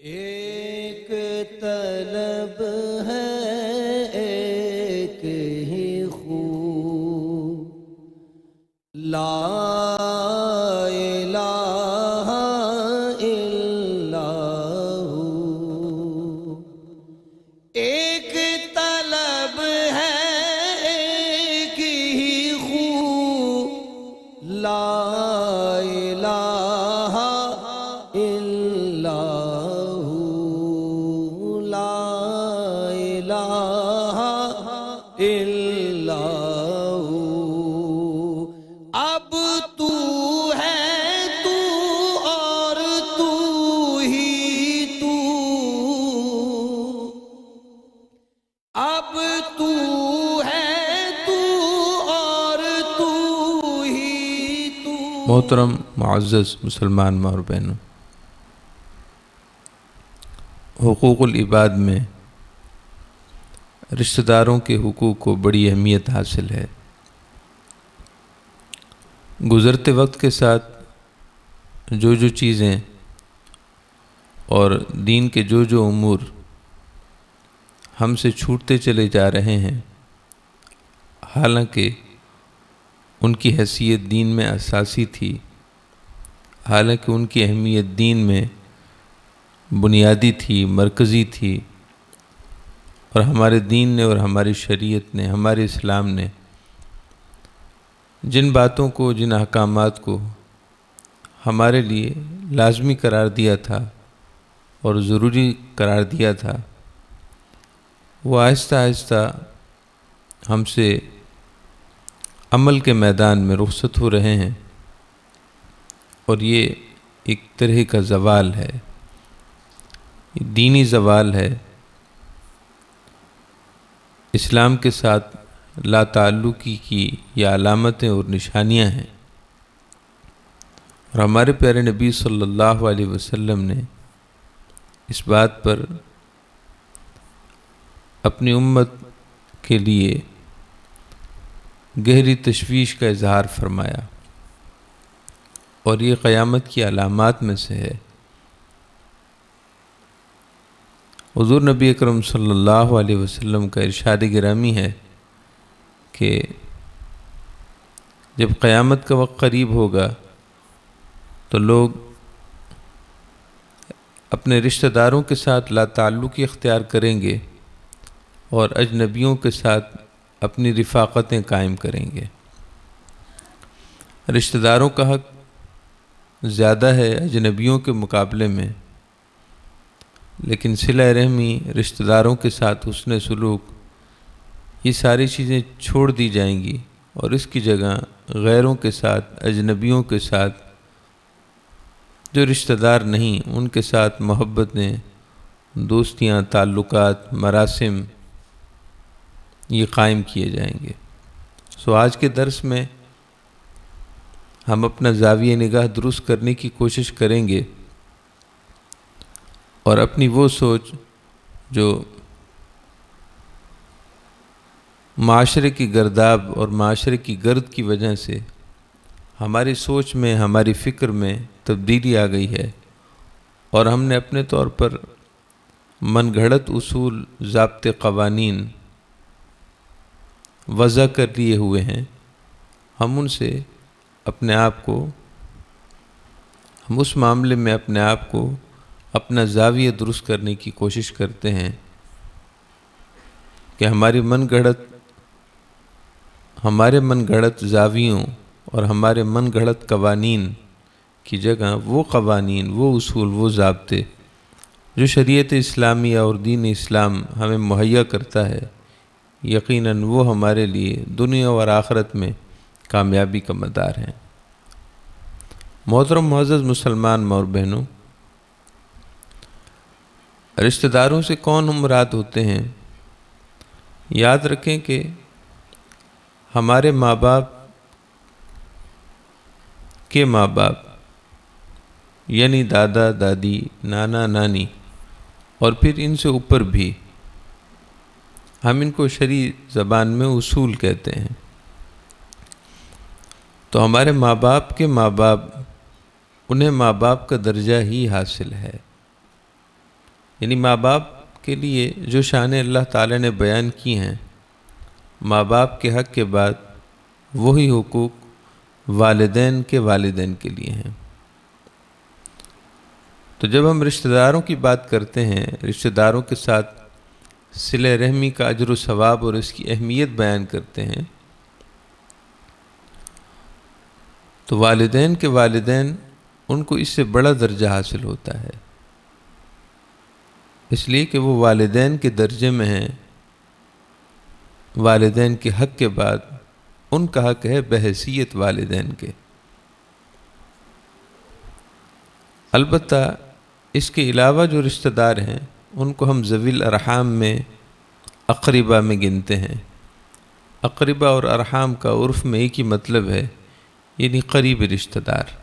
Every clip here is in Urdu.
ایک طلب ہے ایک ہی خو، لا الہ الا ہو۔ ایک طلب ہے ایک ہی خو، لا الہ الا ہو، لا الہ الا ہو۔ اب تو ہے تو اور تو ہی تو، اب تو ہے تو اور تو ہی تو۔ محترم معزز مسلمان ماں اور بہنوں، حقوق العباد میں رشتہ داروں کے حقوق کو بڑی اہمیت حاصل ہے۔ گزرتے وقت کے ساتھ جو چیزیں اور دین کے جو امور ہم سے چھوٹتے چلے جا رہے ہیں، حالانکہ ان کی حیثیت دین میں اساسی تھی، حالانکہ ان کی اہمیت دین میں بنیادی تھی، مرکزی تھی، اور ہمارے دین نے اور ہماری شریعت نے، ہمارے اسلام نے جن باتوں کو، جن احکامات کو ہمارے لیے لازمی قرار دیا تھا اور ضروری قرار دیا تھا، وہ آہستہ آہستہ ہم سے عمل کے میدان میں رخصت ہو رہے ہیں، اور یہ ایک طرح کا زوال ہے، دینی زوال ہے، اسلام کے ساتھ لا تعلقی کی یہ علامتیں اور نشانیاں ہیں۔ اور ہمارے پیارے نبی صلی اللہ علیہ وسلم نے اس بات پر اپنی امت کے لیے گہری تشویش کا اظہار فرمایا، اور یہ قیامت کی علامات میں سے ہے۔ حضور نبی اکرم صلی اللہ علیہ وسلم کا ارشاد گرامی ہے کہ جب قیامت کا وقت قریب ہوگا تو لوگ اپنے رشتہ داروں کے ساتھ لا تعلقی اختیار کریں گے اور اجنبیوں کے ساتھ اپنی رفاقتیں قائم کریں گے۔ رشتہ داروں کا حق زیادہ ہے اجنبیوں کے مقابلے میں، لیکن صلہ رحمی، رشتہ داروں کے ساتھ حسن سلوک، یہ ساری چیزیں چھوڑ دی جائیں گی، اور اس کی جگہ غیروں کے ساتھ، اجنبیوں کے ساتھ، جو رشتہ دار نہیں، ان کے ساتھ محبتیں، دوستیاں، تعلقات، مراسم یہ قائم کیے جائیں گے۔ آج کے درس میں ہم اپنا زاویہ نگاہ درست کرنے کی کوشش کریں گے، اور اپنی وہ سوچ جو معاشرے کی گرداب اور معاشرے کی گرد کی وجہ سے ہماری سوچ میں، ہماری فکر میں تبدیلی آ گئی ہے، اور ہم نے اپنے طور پر من گھڑت اصول، ضابطے، قوانین وضع کر لیے ہوئے ہیں، ہم ان سے اپنے آپ کو، ہم اس معاملے میں اپنے آپ کو، اپنا زاویہ درست کرنے کی کوشش کرتے ہیں کہ ہمارے من گھڑت زاویوں اور ہمارے من گھڑت قوانین کی جگہ وہ قوانین، وہ اصول، وہ ضابطے جو شریعت اسلامیہ اور دین اسلام ہمیں مہیا کرتا ہے، یقیناً وہ ہمارے لیے دنیا اور آخرت میں کامیابی کا مدار ہیں۔ محترم معزز مسلمان ماں اور بہنوں، رشتہ داروں سے کون مراد ہوتے ہیں؟ یاد رکھیں کہ ہمارے ماں باپ کے ماں باپ، یعنی دادا دادی، نانا نانی، اور پھر ان سے اوپر بھی، ہم ان کو شرعی زبان میں اصول کہتے ہیں۔ تو ہمارے ماں باپ کے ماں باپ، انہیں ماں باپ کا درجہ ہی حاصل ہے، یعنی ماں باپ کے لیے جو شانیں اللہ تعالیٰ نے بیان کی ہیں، ماں باپ کے حق کے بعد وہی حقوق والدین کے لیے ہیں۔ تو جب ہم رشتہ داروں کی بات کرتے ہیں، رشتہ داروں کے ساتھ صلہ رحمی کا اجر و ثواب اور اس کی اہمیت بیان کرتے ہیں، تو والدین ان کو اس سے بڑا درجہ حاصل ہوتا ہے، اس لیے کہ وہ والدین کے درجے میں ہیں۔ والدین کے حق کے بعد ان کا حق ہے بحیثیت والدین کے۔ البتہ اس کے علاوہ جو رشتہ دار ہیں ان کو ہم ذوی الارحام میں اقربا میں گنتے ہیں۔ اقربا اور ارحام کا عرف میں ایک ہی مطلب ہے، یعنی قریب رشتہ دار۔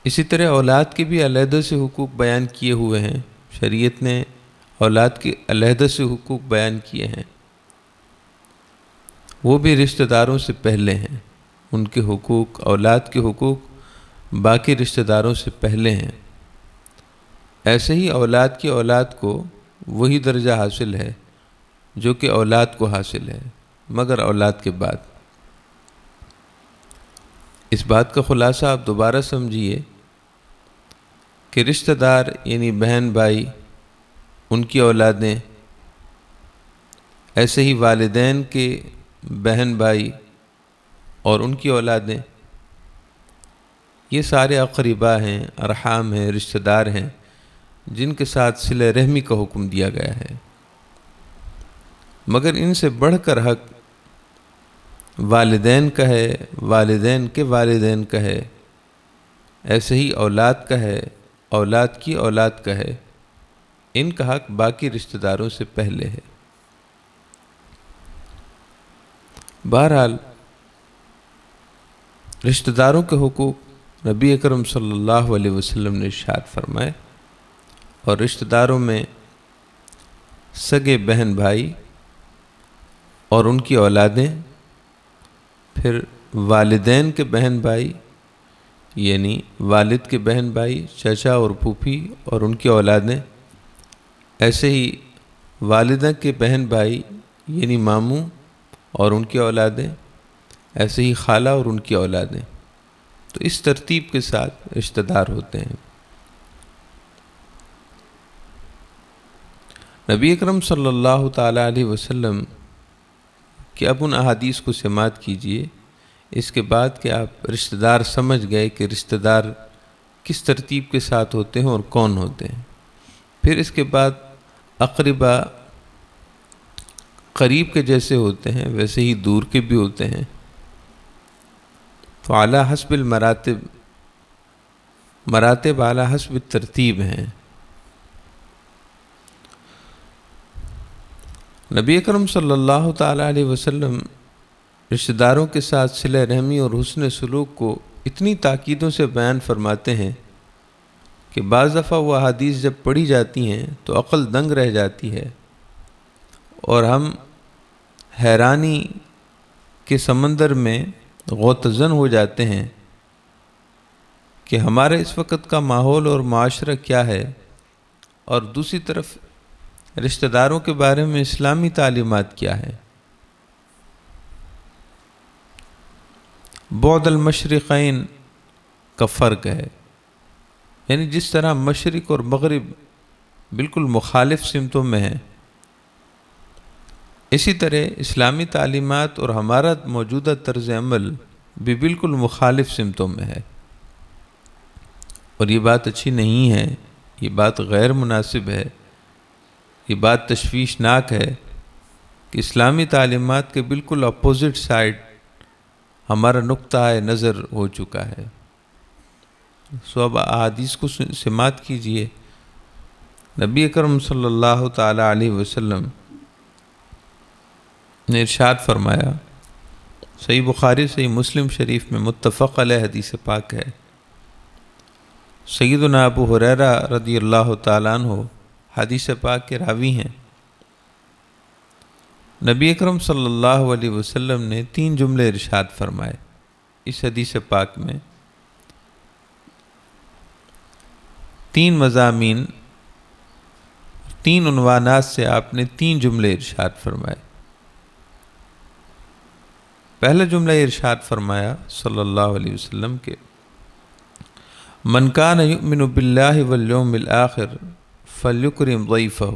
اسی طرح اولاد کے بھی علیحدہ سے حقوق بیان کیے ہوئے ہیں، شریعت نے اولاد کے علیحدہ سے حقوق بیان کیے ہیں، وہ بھی رشتہ داروں سے پہلے ہیں۔ ان کے حقوق، اولاد کے حقوق باقی رشتہ داروں سے پہلے ہیں۔ ایسے ہی اولاد کی اولاد کو وہی درجہ حاصل ہے جو کہ اولاد کو حاصل ہے، مگر اولاد کے بعد۔ اس بات کا خلاصہ آپ دوبارہ سمجھیے کہ رشتہ دار یعنی بہن بھائی، ان کی اولادیں، ایسے ہی والدین کے بہن بھائی اور ان کی اولادیں، یہ سارے اقربا ہیں، ارحام ہیں، رشتہ دار ہیں جن کے ساتھ صلہ رحمی کا حکم دیا گیا ہے۔ مگر ان سے بڑھ کر حق والدین کا ہے، والدین کا ہے، ایسے ہی اولاد کا ہے، اولاد کی اولاد کا ہے۔ ان کا حق باقی رشتہ داروں سے پہلے ہے۔ بہرحال رشتہ داروں کے حقوق نبی اکرم صلی اللہ علیہ وسلم نے ارشاد فرمائے، اور رشتہ داروں میں سگے بہن بھائی اور ان کی اولادیں، پھر والدین کے بہن بھائی یعنی والد کے بہن بھائی، چچا اور پھوپھی اور ان کی اولادیں، ایسے ہی والدہ کے بہن بھائی یعنی ماموں اور ان کی اولادیں، ایسے ہی خالہ اور ان کی اولادیں۔ تو اس ترتیب کے ساتھ رشتہ دار ہوتے ہیں۔ نبی اکرم صلی اللہ تعالیٰ علیہ وسلم کہ اب ان احادیث کو سماعت کیجئے، اس کے بعد کہ آپ رشتہ دار سمجھ گئے کہ رشتہ دار کس ترتیب کے ساتھ ہوتے ہیں اور کون ہوتے ہیں۔ پھر اس کے بعد اقربا قریب کے جیسے ہوتے ہیں، ویسے ہی دور کے بھی ہوتے ہیں۔ تو اعلیٰ حسب المراتب، مراتب اعلیٰ حسب الترتیب ہیں۔ نبی اکرم صلی اللہ تعالیٰ علیہ وسلم رشتہ داروں کے ساتھ صلہ رحمی اور حسن سلوک کو اتنی تاکیدوں سے بیان فرماتے ہیں کہ بعض دفعہ وہ احادیث جب پڑھی جاتی ہیں تو عقل دنگ رہ جاتی ہے، اور ہم حیرانی کے سمندر میں غوطزن ہو جاتے ہیں کہ ہمارے اس وقت کا ماحول اور معاشرہ کیا ہے، اور دوسری طرف رشتہ داروں کے بارے میں اسلامی تعلیمات کیا ہے۔ بعد المشرقین کا فرق ہے، یعنی جس طرح مشرق اور مغرب بالکل مخالف سمتوں میں ہیں، اسی طرح اسلامی تعلیمات اور ہمارا موجودہ طرز عمل بھی بالکل مخالف سمتوں میں ہے، اور یہ بات اچھی نہیں ہے، یہ بات غیر مناسب ہے، یہ بات تشویشناک ہے کہ اسلامی تعلیمات کے بالکل اپوزٹ سائڈ ہمارا نقطہ نظر ہو چکا ہے۔ سو اب احادیث کو سماعت کیجئے۔ نبی اکرم صلی اللہ تعالیٰ علیہ وسلم نے ارشاد فرمایا، صحیح بخاری صحیح مسلم شریف میں متفق علیہ حدیث پاک ہے، سیدنا ابو ہریرہ رضی اللہ تعالیٰ عنہ حدیث پاک کے راوی ہیں۔ نبی اکرم صلی اللہ علیہ وسلم نے 3 جملے ارشاد فرمائے اس حدیث پاک میں۔ 3 مضامین 3 عنوانات سے آپ نے 3 جملے ارشاد فرمائے۔ پہلا جملہ ارشاد فرمایا صلی اللہ علیہ وسلم کے من کان یؤمن باللہ والیوم الآخر فلیکرم ضیفہ،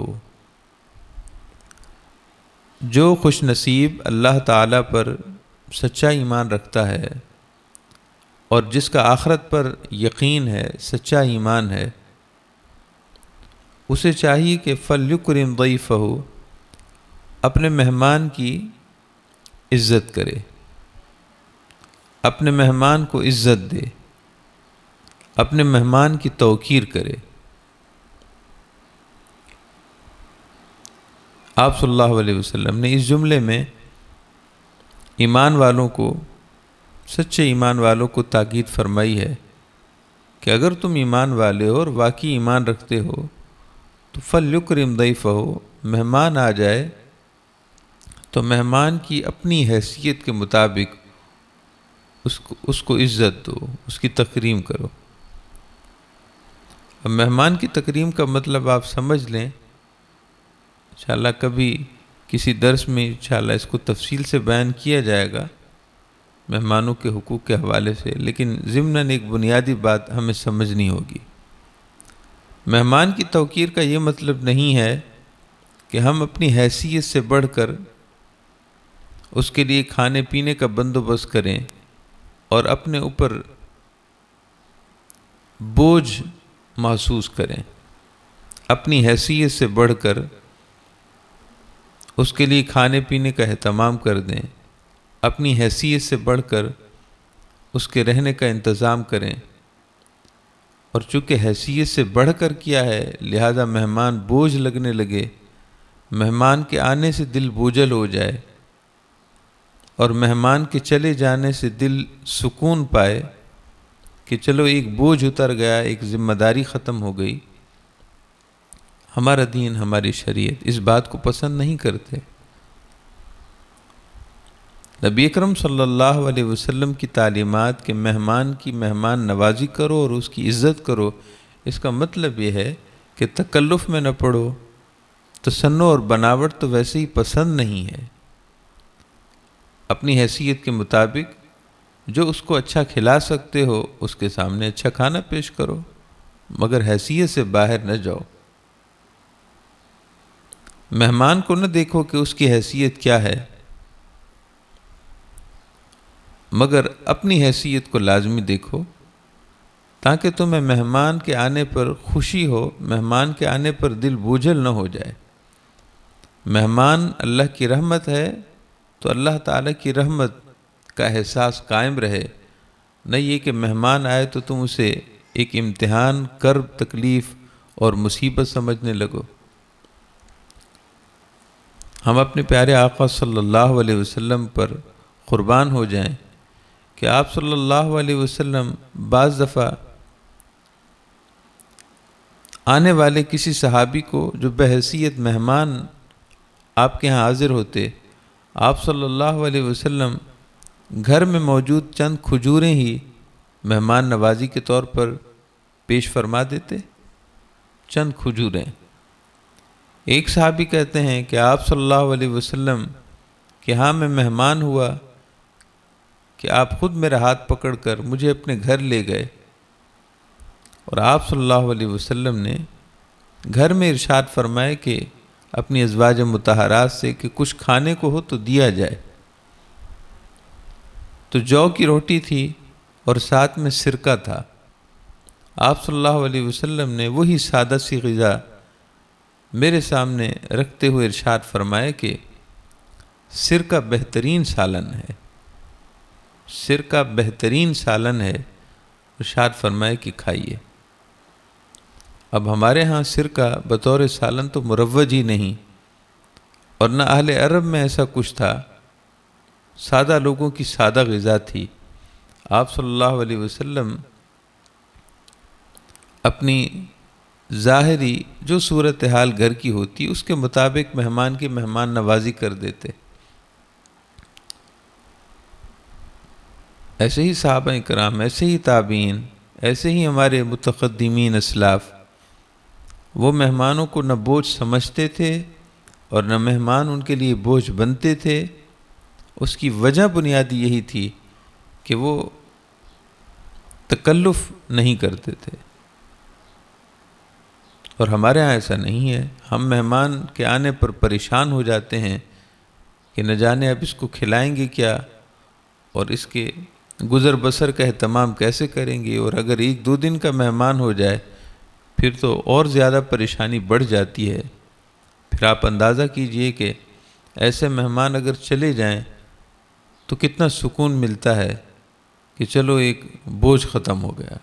جو خوش نصیب اللہ تعالیٰ پر سچا ایمان رکھتا ہے اور جس کا آخرت پر یقین ہے، سچا ایمان ہے، اسے چاہیے کہ فلیکرم ضیفہ، اپنے مہمان کی عزت کرے، اپنے مہمان کو عزت دے، اپنے مہمان کی توقیر کرے۔ آپ صلی اللہ علیہ وسلم نے اس جملے میں ایمان والوں کو، سچے ایمان والوں کو تاکید فرمائی ہے کہ اگر تم ایمان والے ہو اور واقعی ایمان رکھتے ہو تو فلیکرم ضیفہ، مہمان آ جائے تو مہمان کی اپنی حیثیت کے مطابق اس کو عزت دو، اس کی تکریم کرو۔ اب مہمان کی تکریم کا مطلب آپ سمجھ لیں، انشاءاللہ کبھی کسی درس میں انشاءاللہ اس کو تفصیل سے بیان کیا جائے گا مہمانوں کے حقوق کے حوالے سے، لیکن ضمناً ایک بنیادی بات ہمیں سمجھنی ہوگی۔ مہمان کی توقیر کا یہ مطلب نہیں ہے کہ ہم اپنی حیثیت سے بڑھ کر اس کے لیے کھانے پینے کا بندوبست کریں اور اپنے اوپر بوجھ محسوس کریں، اپنی حیثیت سے بڑھ کر اس کے لیے کھانے پینے کا اہتمام کر دیں، اپنی حیثیت سے بڑھ کر اس کے رہنے کا انتظام کریں، اور چونکہ حیثیت سے بڑھ کر کیا ہے لہذا مہمان بوجھ لگنے لگے، مہمان کے آنے سے دل بوجھل ہو جائے اور مہمان کے چلے جانے سے دل سکون پائے کہ چلو ایک بوجھ اتر گیا، ایک ذمہ داری ختم ہو گئی۔ ہمارا دین، ہماری شریعت اس بات کو پسند نہیں کرتے۔ نبی اکرم صلی اللہ علیہ وسلم کی تعلیمات کہ مہمان کی مہمان نوازی کرو اور اس کی عزت کرو، اس کا مطلب یہ ہے کہ تکلف میں نہ پڑو، تصنع اور بناوٹ تو ویسے ہی پسند نہیں ہے۔ اپنی حیثیت کے مطابق جو اس کو اچھا کھلا سکتے ہو اس کے سامنے اچھا کھانا پیش کرو، مگر حیثیت سے باہر نہ جاؤ۔ مہمان کو نہ دیکھو کہ اس کی حیثیت کیا ہے، مگر اپنی حیثیت کو لازمی دیکھو تاکہ تمہیں مہمان کے آنے پر خوشی ہو، مہمان کے آنے پر دل بوجھل نہ ہو جائے۔ مہمان اللہ کی رحمت ہے تو اللہ تعالیٰ کی رحمت کا احساس قائم رہے، نہ یہ کہ مہمان آئے تو تم اسے ایک امتحان، کرب، تکلیف اور مصیبت سمجھنے لگو۔ ہم اپنے پیارے آقا صلی اللہ علیہ وسلم پر قربان ہو جائیں کہ آپ صلی اللہ علیہ وسلم بعض دفعہ آنے والے کسی صحابی کو جو بحیثیت مہمان آپ کے ہاں حاضر ہوتے، آپ صلی اللہ علیہ وسلم گھر میں موجود چند کھجوریں ہی مہمان نوازی کے طور پر پیش فرما دیتے، چند کھجوریں۔ ایک صحابی کہتے ہیں کہ آپ صلی اللہ علیہ وسلم کہ ہاں میں مہمان ہوا کہ آپ خود میرا ہاتھ پکڑ کر مجھے اپنے گھر لے گئے، اور آپ صلی اللہ علیہ وسلم نے گھر میں ارشاد فرمائے کہ اپنی ازواج مطہرات سے کہ کچھ کھانے کو ہو تو دیا جائے۔ تو جو کی روٹی تھی اور ساتھ میں سرکہ تھا۔ آپ صلی اللہ علیہ وسلم نے وہی سادہ سی غذا میرے سامنے رکھتے ہوئے ارشاد فرمائے کہ سرکہ بہترین سالن ہے، سرکہ بہترین سالن ہے، ارشاد فرمائے کہ کھائیے۔ اب ہمارے ہاں سرکہ بطور سالن تو مروج ہی نہیں، اور نہ اہل عرب میں ایسا کچھ تھا، سادہ لوگوں کی سادہ غذا تھی۔ آپ صلی اللہ علیہ وسلم اپنی ظاہری جو صورتحال گھر کی ہوتی اس کے مطابق مہمان کی مہمان نوازی کر دیتے۔ ایسے ہی صحابہ کرام، ایسے ہی تابعین، ایسے ہی ہمارے متقدمین اسلاف وہ مہمانوں کو نہ بوجھ سمجھتے تھے اور نہ مہمان ان کے لیے بوجھ بنتے تھے۔ اس کی وجہ بنیادی یہی تھی کہ وہ تکلف نہیں کرتے تھے، اور ہمارے ہاں ایسا نہیں ہے۔ ہم مہمان کے آنے پر پریشان ہو جاتے ہیں کہ نہ جانے اب اس کو کھلائیں گے کیا، اور اس کے گزر بسر کا اہتمام کیسے کریں گے، اور اگر 1-2 دن کا مہمان ہو جائے پھر تو اور زیادہ پریشانی بڑھ جاتی ہے۔ پھر آپ اندازہ کیجئے کہ ایسے مہمان اگر چلے جائیں تو کتنا سکون ملتا ہے کہ چلو ایک بوجھ ختم ہو گیا۔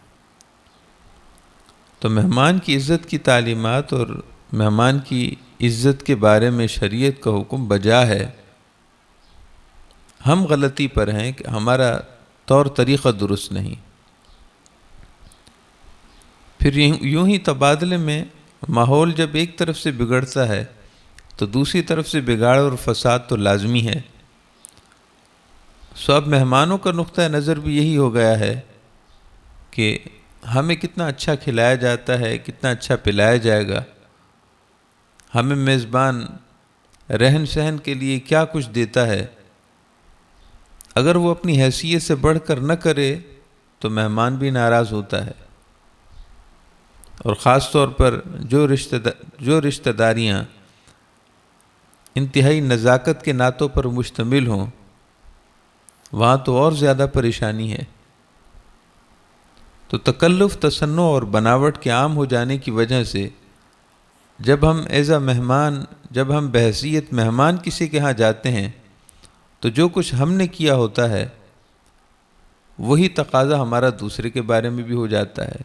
تو مہمان کی عزت کی تعلیمات اور مہمان کی عزت کے بارے میں شریعت کا حکم بجا ہے۔ ہم غلطی پر ہیں کہ ہمارا طور طریقہ درست نہیں۔ پھر یوں ہی تبادلے میں ماحول جب ایک طرف سے بگڑتا ہے تو دوسری طرف سے بگاڑ اور فساد تو لازمی ہے۔ اب مہمانوں کا نقطہ نظر بھی یہی ہو گیا ہے کہ ہمیں کتنا اچھا کھلایا جاتا ہے، کتنا اچھا پلایا جائے گا، ہمیں میزبان رہن سہن کے لیے کیا کچھ دیتا ہے۔ اگر وہ اپنی حیثیت سے بڑھ کر نہ کرے تو مہمان بھی ناراض ہوتا ہے، اور خاص طور پر جو رشتہ داریاں انتہائی نزاکت کے نعتوں پر مشتمل ہوں وہاں تو اور زیادہ پریشانی ہے۔ تو تکلف، تصنع اور بناوٹ کے عام ہو جانے کی وجہ سے جب ہم بحیثیت مہمان کسی کے ہاں جاتے ہیں تو جو کچھ ہم نے کیا ہوتا ہے وہی تقاضا ہمارا دوسرے کے بارے میں بھی ہو جاتا ہے۔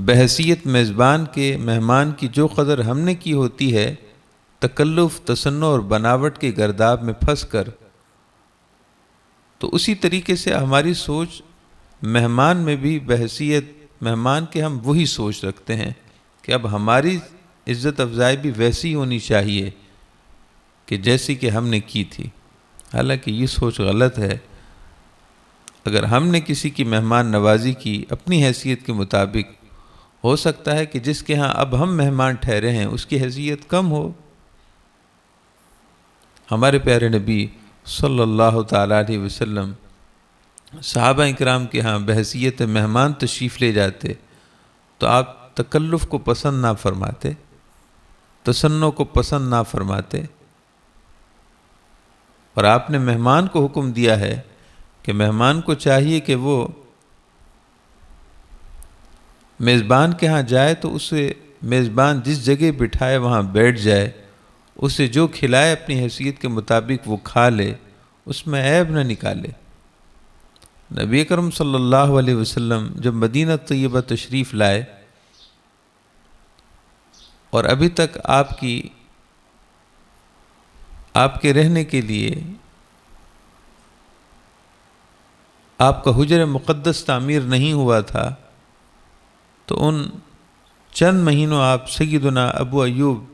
بحیثیت میزبان کے مہمان کی جو قدر ہم نے کی ہوتی ہے، تکلف، تصنع اور بناوٹ کے گرداب میں پھنس کر، تو اسی طریقے سے ہماری سوچ مہمان میں بھی بحیثیت مہمان کے ہم وہی سوچ رکھتے ہیں کہ اب ہماری عزت افزائی بھی ویسی ہونی چاہیے کہ جیسی کہ ہم نے کی تھی۔ حالانکہ یہ سوچ غلط ہے۔ اگر ہم نے کسی کی مہمان نوازی کی اپنی حیثیت کے مطابق، ہو سکتا ہے کہ جس کے ہاں اب ہم مہمان ٹھہرے ہیں اس کی حیثیت کم ہو۔ ہمارے پیارے نبی صلی اللہ تعالیٰ علیہ وسلم صحابہ اکرام کے ہاں بحیثیت مہمان تشریف لے جاتے تو آپ تکلف کو پسند نہ فرماتے، تصنع کو پسند نہ فرماتے، اور آپ نے مہمان کو حکم دیا ہے کہ مہمان کو چاہیے کہ وہ میزبان کے ہاں جائے تو اسے میزبان جس جگہ بٹھائے وہاں بیٹھ جائے، اسے جو کھلائے اپنی حیثیت کے مطابق وہ کھا لے، اس میں عیب نہ نکالے۔ نبی اکرم صلی اللہ علیہ وسلم جب مدینہ طیبہ تشریف لائے اور ابھی تک آپ کے رہنے کے لیے آپ کا حجر مقدس تعمیر نہیں ہوا تھا، تو ان چند مہینوں آپ سیدنا ابو ایوب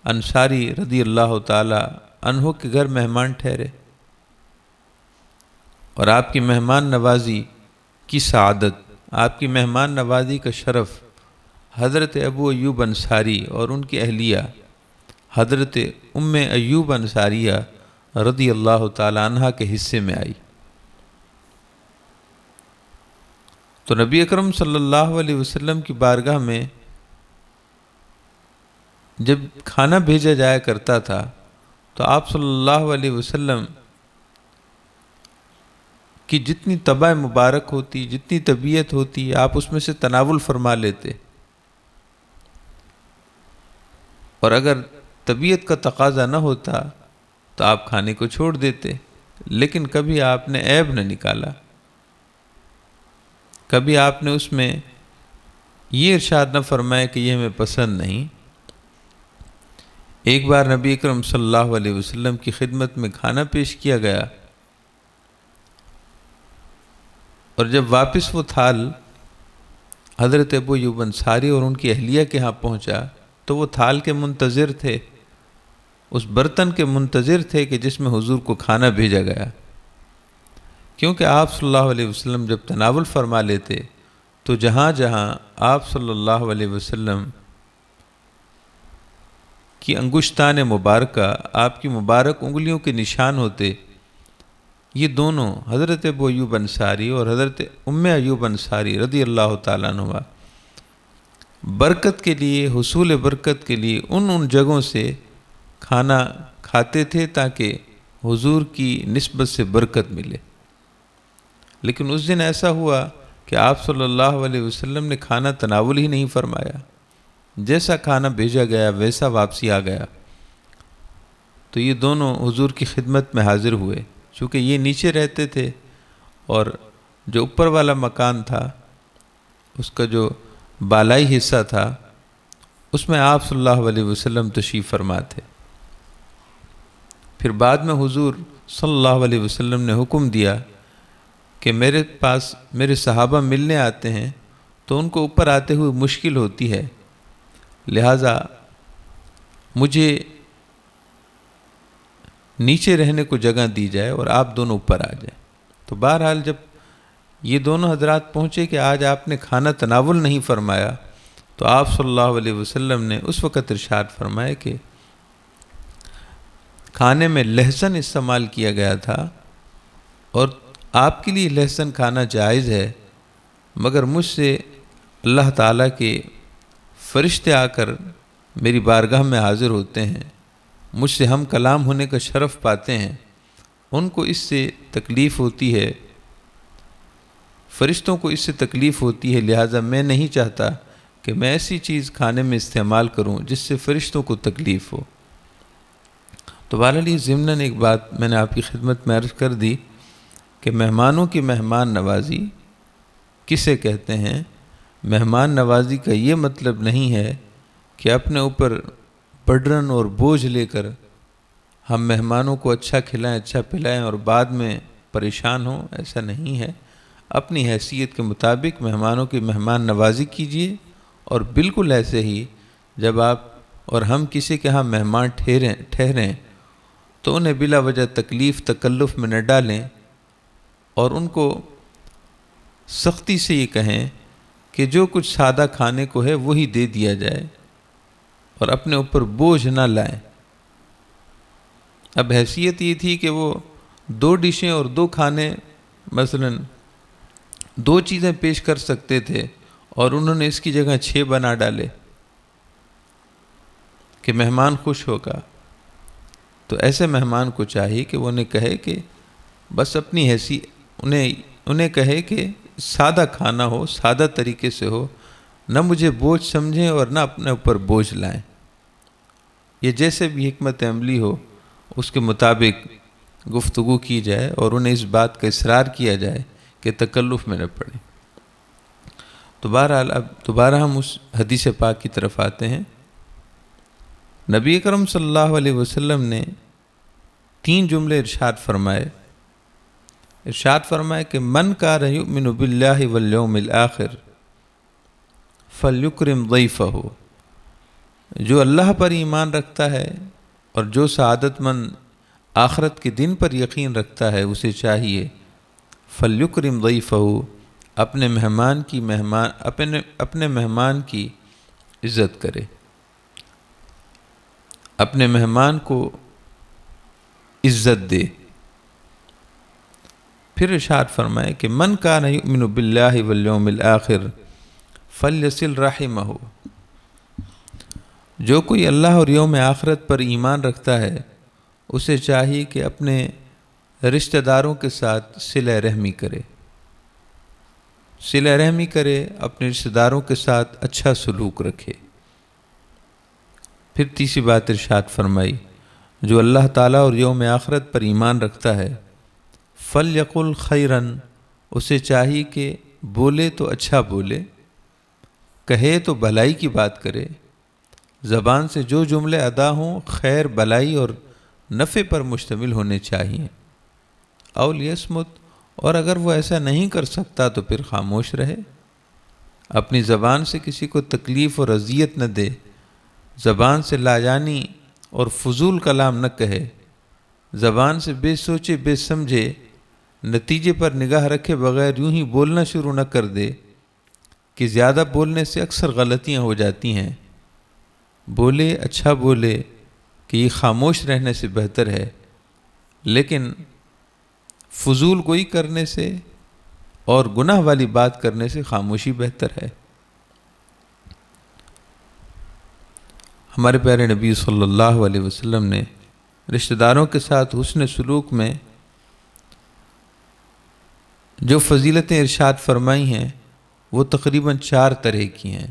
انصاری رضی اللہ تعالی عنہ کے گھر مہمان ٹھہرے، اور آپ کی مہمان نوازی کی سعادت، آپ کی مہمان نوازی کا شرف حضرت ابو ایوب انصاری اور ان کی اہلیہ حضرت ام ایوب انصاریہ رضی اللہ تعالی عنہ کے حصے میں آئی۔ تو نبی اکرم صلی اللہ علیہ وسلم کی بارگاہ میں جب کھانا بھیجا جایا کرتا تھا تو آپ صلی اللہ علیہ وسلم کی جتنی طبع مبارک ہوتی، جتنی طبیعت ہوتی، آپ اس میں سے تناول فرما لیتے، اور اگر طبیعت کا تقاضا نہ ہوتا تو آپ کھانے کو چھوڑ دیتے، لیکن کبھی آپ نے عیب نہ نکالا، کبھی آپ نے اس میں یہ ارشاد نہ فرمایا کہ یہ ہمیں پسند نہیں۔ ایک بار نبی اکرم صلی اللہ علیہ وسلم کی خدمت میں کھانا پیش کیا گیا، اور جب واپس وہ تھال حضرت ابو ایوب انصاری اور ان کی اہلیہ کے ہاں پہنچا تو وہ تھال کے منتظر تھے، اس برتن کے منتظر تھے کہ جس میں حضور کو کھانا بھیجا گیا، کیونکہ آپ صلی اللہ علیہ وسلم جب تناول فرما لیتے تو جہاں جہاں آپ صلی اللہ علیہ وسلم کی انگشتان مبارکہ، آپ کی مبارک انگلیوں کے نشان ہوتے، یہ دونوں حضرت ابو ایوب انصاری اور حضرت ام ایوب انصاری رضی اللہ تعالیٰ عنہ برکت کے لیے، حصول برکت کے لیے ان جگہوں سے کھانا کھاتے تھے تاکہ حضور کی نسبت سے برکت ملے۔ لیکن اس دن ایسا ہوا کہ آپ صلی اللہ علیہ وسلم نے کھانا تناول ہی نہیں فرمایا، جیسا کھانا بھیجا گیا ویسا واپسی آ گیا۔ تو یہ دونوں حضور کی خدمت میں حاضر ہوئے، چونکہ یہ نیچے رہتے تھے اور جو اوپر والا مکان تھا اس کا جو بالائی حصہ تھا اس میں آپ صلی اللہ علیہ وسلم تشریف فرما تھے۔ پھر بعد میں حضور صلی اللہ علیہ وسلم نے حکم دیا کہ میرے پاس میرے صحابہ ملنے آتے ہیں تو ان کو اوپر آتے ہوئے مشکل ہوتی ہے، لہٰذا مجھے نیچے رہنے کو جگہ دی جائے اور آپ دونوں اوپر آ جائیں۔ تو بہرحال جب یہ دونوں حضرات پہنچے کہ آج آپ نے کھانا تناول نہیں فرمایا، تو آپ صلی اللہ علیہ وسلم نے اس وقت ارشاد فرمایا کہ کھانے میں لہسن استعمال کیا گیا تھا اور آپ کے لیے لہسن کھانا جائز ہے، مگر مجھ سے اللہ تعالیٰ کے فرشتے آ کر میری بارگاہ میں حاضر ہوتے ہیں، مجھ سے ہم کلام ہونے کا شرف پاتے ہیں، ان کو اس سے تکلیف ہوتی ہے، فرشتوں کو اس سے تکلیف ہوتی ہے، لہٰذا میں نہیں چاہتا کہ میں ایسی چیز کھانے میں استعمال کروں جس سے فرشتوں کو تکلیف ہو۔ تو بہرحال یہ ضمناً ایک بات میں نے آپ کی خدمت میں عرض کر دی کہ مہمانوں کی مہمان نوازی کسے کہتے ہیں؟ مہمان نوازی کا یہ مطلب نہیں ہے کہ اپنے اوپر برڈن اور بوجھ لے کر ہم مہمانوں کو اچھا کھلائیں، اچھا پلائیں اور بعد میں پریشان ہوں، ایسا نہیں ہے۔ اپنی حیثیت کے مطابق مہمانوں کی مہمان نوازی کیجیے، اور بالکل ایسے ہی جب آپ اور ہم کسی کے ہاں مہمان ٹھہریں تو انہیں بلا وجہ تکلیف تکلف میں نہ ڈالیں اور ان کو سختی سے یہ کہیں کہ جو کچھ سادہ کھانے کو ہے وہی دے دیا جائے اور اپنے اوپر بوجھ نہ لائیں۔ اب حیثیت یہ تھی کہ وہ 2 ڈشیں اور 2 کھانے مثلاً 2 چیزیں پیش کر سکتے تھے اور انہوں نے اس کی جگہ 6 بنا ڈالے کہ مہمان خوش ہوگا۔ تو ایسے مہمان کو چاہیے کہ وہ انہیں کہے کہ بس اپنی حیثیت انہیں کہے کہ سادہ کھانا ہو، سادہ طریقے سے ہو، نہ مجھے بوجھ سمجھیں اور نہ اپنے اوپر بوجھ لائیں۔ یہ جیسے بھی حکمت عملی ہو اس کے مطابق گفتگو کی جائے اور انہیں اس بات کا اصرار کیا جائے کہ تکلف میں نہ پڑیں۔ تو بہرحال اب دوبارہ ہم اس حدیث پاک کی طرف آتے ہیں۔ نبی اکرم صلی اللہ علیہ وسلم نے 3 جملے ارشاد فرمائے کہ من کان یؤمن باللہ والیوم الآخر فلیکرم ضیفہ، جو اللہ پر ایمان رکھتا ہے اور جو سعادت مند آخرت کے دن پر یقین رکھتا ہے اسے چاہیے فلیکرم ضیفہ، اپنے مہمان کی عزت کرے، اپنے مہمان کو عزت دے۔ پھر ارشاد فرمائے کہ من کان یؤمن باللہ والیوم الآخر فلیصل رحمہ، جو کوئی اللہ اور یوم آخرت پر ایمان رکھتا ہے اسے چاہیے کہ اپنے رشتہ داروں کے ساتھ صلہ رحمی کرے، اپنے رشتہ داروں کے ساتھ اچھا سلوک رکھے۔ پھر تیسری بات ارشاد فرمائی، جو اللہ تعالیٰ اور یوم آخرت پر ایمان رکھتا ہے فلیقل خیراً، اسے چاہیے کہ بولے تو اچھا بولے، کہے تو بھلائی کی بات کرے، زبان سے جو جملے ادا ہوں خیر، بھلائی اور نفع پر مشتمل ہونے چاہیے۔ او لیصمت، اور اگر وہ ایسا نہیں کر سکتا تو پھر خاموش رہے، اپنی زبان سے کسی کو تکلیف اور اذیت نہ دے، زبان سے لاجانی اور فضول کلام نہ کہے، زبان سے بے سوچے بے سمجھے نتیجے پر نگاہ رکھے بغیر یوں ہی بولنا شروع نہ کر دے، کہ زیادہ بولنے سے اکثر غلطیاں ہو جاتی ہیں. بولے اچھا بولے کہ یہ خاموش رہنے سے بہتر ہے، لیکن فضول گوئی کرنے سے اور گناہ والی بات کرنے سے خاموشی بہتر ہے. ہمارے پیارے نبی صلی اللہ علیہ وسلم نے رشتہ داروں کے ساتھ حسن سلوک میں جو فضیلتیں ارشاد فرمائی ہیں وہ تقریباً 4 طرح کی ہیں،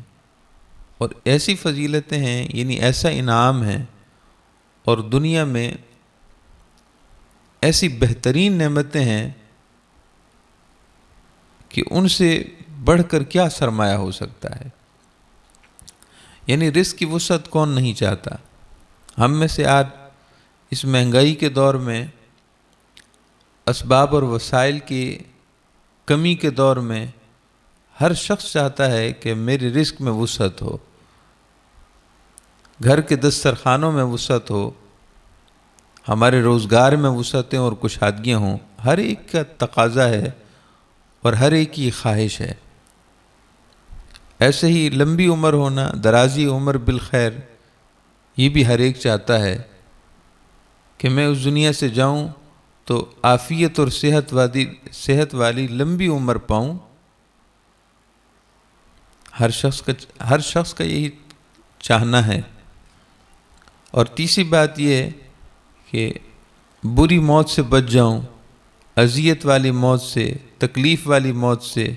اور ایسی فضیلتیں ہیں، یعنی ایسا انعام ہے اور دنیا میں ایسی بہترین نعمتیں ہیں کہ ان سے بڑھ کر کیا سرمایہ ہو سکتا ہے. یعنی رزق کی وسعت کون نہیں چاہتا. ہم میں سے آج اس مہنگائی کے دور میں، اسباب اور وسائل کی کمی کے دور میں، ہر شخص چاہتا ہے کہ میرے رزق میں وسعت ہو، گھر کے دسترخوانوں میں وسعت ہو، ہمارے روزگار میں وسعتیں اور کشادگیاں ہوں. ہر ایک کا تقاضا ہے اور ہر ایک کی خواہش ہے. ایسے ہی لمبی عمر ہونا، درازی عمر بالخیر، یہ بھی ہر ایک چاہتا ہے کہ میں اس دنیا سے جاؤں تو عافیت اور صحت والی لمبی عمر پاؤں. ہر شخص کا یہی چاہنا ہے. اور تیسری بات یہ ہے کہ بری موت سے بچ جاؤں، اذیت والی موت سے، تکلیف والی موت سے،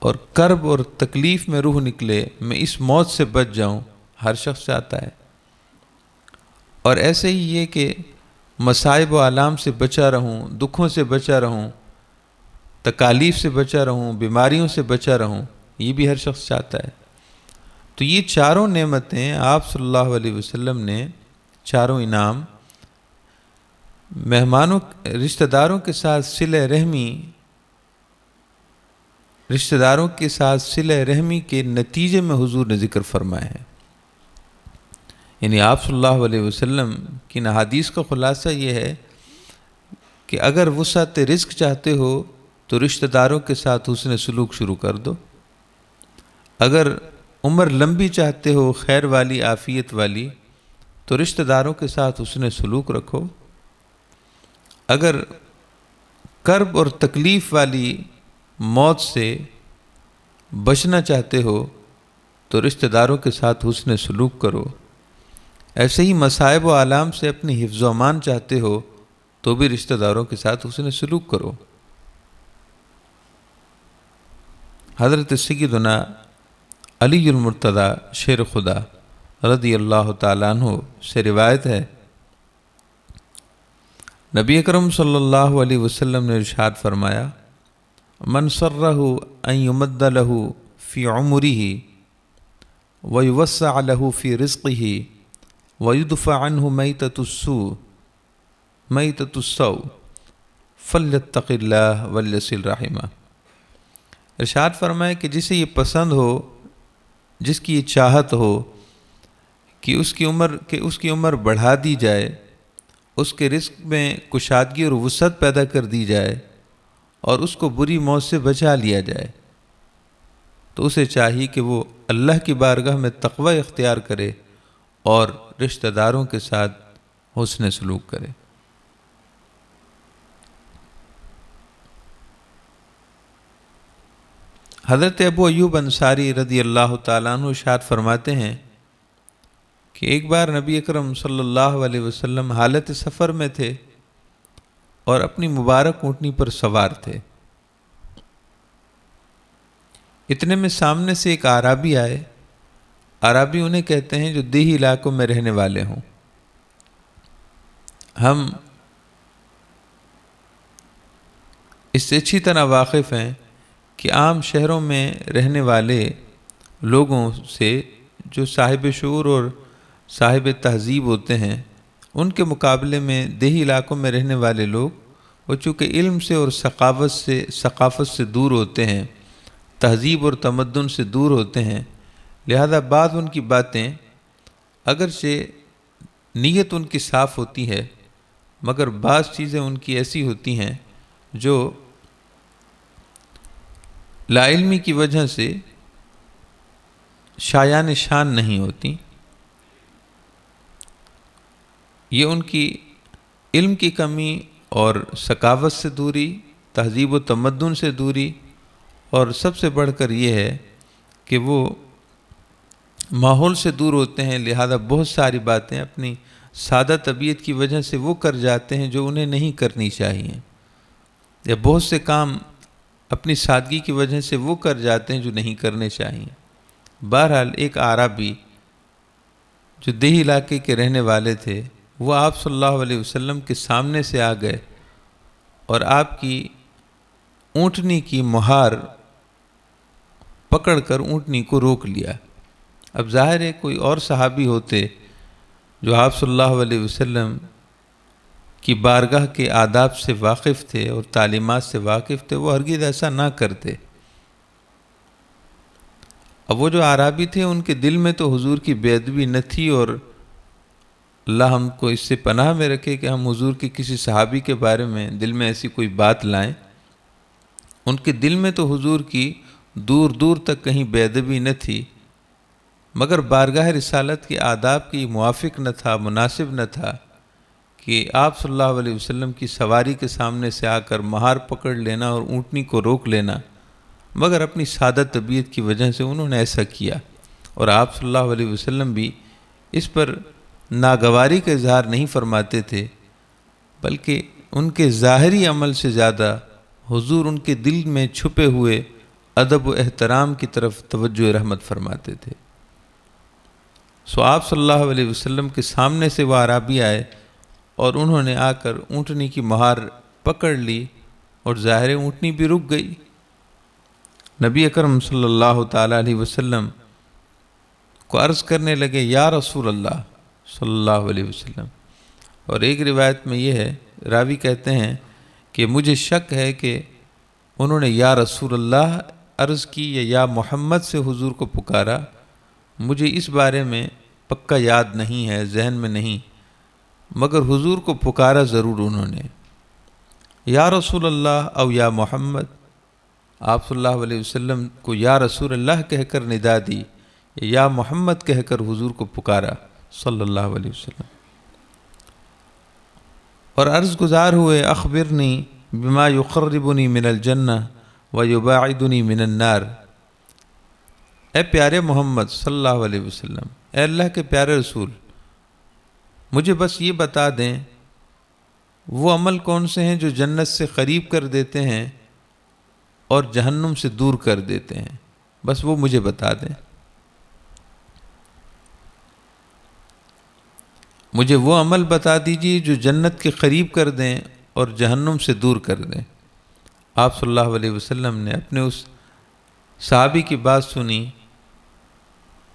اور کرب اور تکلیف میں روح نکلے، میں اس موت سے بچ جاؤں. ہر شخص چاہتا ہے. اور ایسے ہی یہ کہ مصائب و آلام سے بچا رہوں، دکھوں سے بچا رہوں، تکالیف سے بچا رہوں، بیماریوں سے بچا رہوں، یہ بھی ہر شخص چاہتا ہے. تو یہ چاروں نعمتیں آپ صلی اللہ علیہ وسلم نے، چاروں انعام، مہمانوں، رشتہ داروں کے ساتھ صلہ رحمی کے نتیجے میں حضور نے ذکر فرمائے ہیں. یعنی آپ صلی اللہ علیہ وسلم کی ان احادیث کا خلاصہ یہ ہے کہ اگر وسعت رزق چاہتے ہو تو رشتہ داروں کے ساتھ حسن سلوک شروع کر دو. اگر عمر لمبی چاہتے ہو، خیر والی، عافیت والی، تو رشتہ داروں کے ساتھ حسن سلوک رکھو. اگر کرب اور تکلیف والی موت سے بچنا چاہتے ہو تو رشتہ داروں کے ساتھ حسن سلوک کرو. ایسے ہی مصائب و آلام سے اپنی حفظ و امان چاہتے ہو تو بھی رشتہ داروں کے ساتھ حسن سلوک کرو. حضرت سیدنا علی المرتضی شیر خدا رضی اللہ تعالیٰ عنہ سے روایت ہے، نبی اکرم صلی اللہ علیہ وسلم نے ارشاد فرمایا، من سرہ ان یمد لہ فی عمرہ ویوسع لہ فی رزقہ ویدفع عنہ میتۃ السوء فلیتق اللہ ولیصل رحمہ. ارشاد فرمائے کہ جسے یہ پسند ہو، جس کی یہ چاہت ہو کہ اس کی عمر بڑھا دی جائے، اس کے رزق میں کشادگی اور وسعت پیدا کر دی جائے، اور اس کو بری موت سے بچا لیا جائے، تو اسے چاہیے کہ وہ اللہ کی بارگاہ میں تقوی اختیار کرے اور رشتہ داروں کے ساتھ حسن سلوک کرے. حضرت ابو ایوب انصاری رضی اللہ تعالیٰ عنہ ارشاد فرماتے ہیں کہ ایک بار نبی اکرم صلی اللہ علیہ وسلم حالت سفر میں تھے اور اپنی مبارک اونٹنی پر سوار تھے. اتنے میں سامنے سے ایک اعرابی آئے. اعرابی انہیں کہتے ہیں جو دیہی علاقوں میں رہنے والے ہوں. ہم اس سے اچھی طرح واقف ہیں کہ عام شہروں میں رہنے والے لوگوں سے جو صاحب شعور اور صاحب تہذیب ہوتے ہیں، ان کے مقابلے میں دیہی علاقوں میں رہنے والے لوگ وہ چونکہ علم سے اور ثقافت سے دور ہوتے ہیں، تہذیب اور تمدن سے دور ہوتے ہیں، لہذا بعض ان کی باتیں اگرچہ نیت ان کی صاف ہوتی ہے، مگر بعض چیزیں ان کی ایسی ہوتی ہیں جو لا علمی کی وجہ سے شایان شان نہیں ہوتی، یہ ان کی علم کی کمی اور ثقافت سے دوری، تہذیب و تمدن سے دوری، اور سب سے بڑھ کر یہ ہے کہ وہ ماحول سے دور ہوتے ہیں، لہذا بہت ساری باتیں اپنی سادہ طبیعت کی وجہ سے وہ کر جاتے ہیں جو انہیں نہیں کرنی چاہیے، یا بہت سے کام اپنی سادگی کی وجہ سے وہ کر جاتے ہیں جو نہیں کرنے چاہیے۔ بہرحال ایک اعرابی جو دیہی علاقے کے رہنے والے تھے، وہ آپ صلی اللہ علیہ وسلم کے سامنے سے آ گئے اور آپ کی اونٹنی کی مہار پکڑ کر اونٹنی کو روک لیا۔ اب ظاہر ہے کوئی اور صحابی ہوتے جو آپ صلی اللہ علیہ وسلم کی بارگاہ کے آداب سے واقف تھے اور تعلیمات سے واقف تھے، وہ ہرگز ایسا نہ کرتے۔ اب وہ جو اعرابی تھے ان کے دل میں تو حضور کی بے ادبی نہ تھی، اور اللہ ہم کو اس سے پناہ میں رکھے کہ ہم حضور کے کسی صحابی کے بارے میں دل میں ایسی کوئی بات لائیں۔ ان کے دل میں تو حضور کی دور دور تک کہیں بے ادبی نہ تھی، مگر بارگاہ رسالت کے آداب کی موافق نہ تھا، مناسب نہ تھا کہ آپ صلی اللہ علیہ وسلم کی سواری کے سامنے سے آ کر مہار پکڑ لینا اور اونٹنی کو روک لینا، مگر اپنی سادہ طبیعت کی وجہ سے انہوں نے ایسا کیا، اور آپ صلی اللہ علیہ وسلم بھی اس پر ناگواری کا اظہار نہیں فرماتے تھے، بلکہ ان کے ظاہری عمل سے زیادہ حضور ان کے دل میں چھپے ہوئے ادب و احترام کی طرف توجہ رحمت فرماتے تھے۔ سو آپ صلی اللہ علیہ وسلم کے سامنے سے وہ اعرابی آئے اور انہوں نے آ کر اونٹنی کی مہار پکڑ لی، اور ظاہر اونٹنی بھی رک گئی۔ نبی اکرم صلی اللہ تعالیٰ علیہ وسلم کو عرض کرنے لگے، یا رسول اللہ صلی اللہ علیہ وسلم۔ اور ایک روایت میں یہ ہے، راوی کہتے ہیں کہ مجھے شک ہے کہ انہوں نے یا رسول اللہ عرض کی یا محمد سے حضور کو پکارا، مجھے اس بارے میں پکا یاد نہیں ہے، ذہن میں نہیں، مگر حضور کو پکارا ضرور انہوں نے، یا رسول اللہ او یا محمد۔ آپ صلی اللہ علیہ وسلم کو یا رسول اللہ کہہ کر ندا دی، یا محمد کہہ کر حضور کو پکارا صلی اللہ علیہ وسلم، اور عرض گزار ہوئے، اخبرنی بما یقربنی من الجنہ ویباعدنی من النار۔ اے پیارے محمد صلی اللہ علیہ وسلم، اے اللہ کے پیارے رسول، مجھے بس یہ بتا دیں وہ عمل کون سے ہیں جو جنت سے قریب کر دیتے ہیں اور جہنم سے دور کر دیتے ہیں، بس وہ مجھے بتا دیں۔ مجھے وہ عمل بتا دیجیے جو جنت کے قریب کر دیں اور جہنم سے دور کر دیں۔ آپ صلی اللہ علیہ وسلم نے اپنے اس صحابی کی بات سنی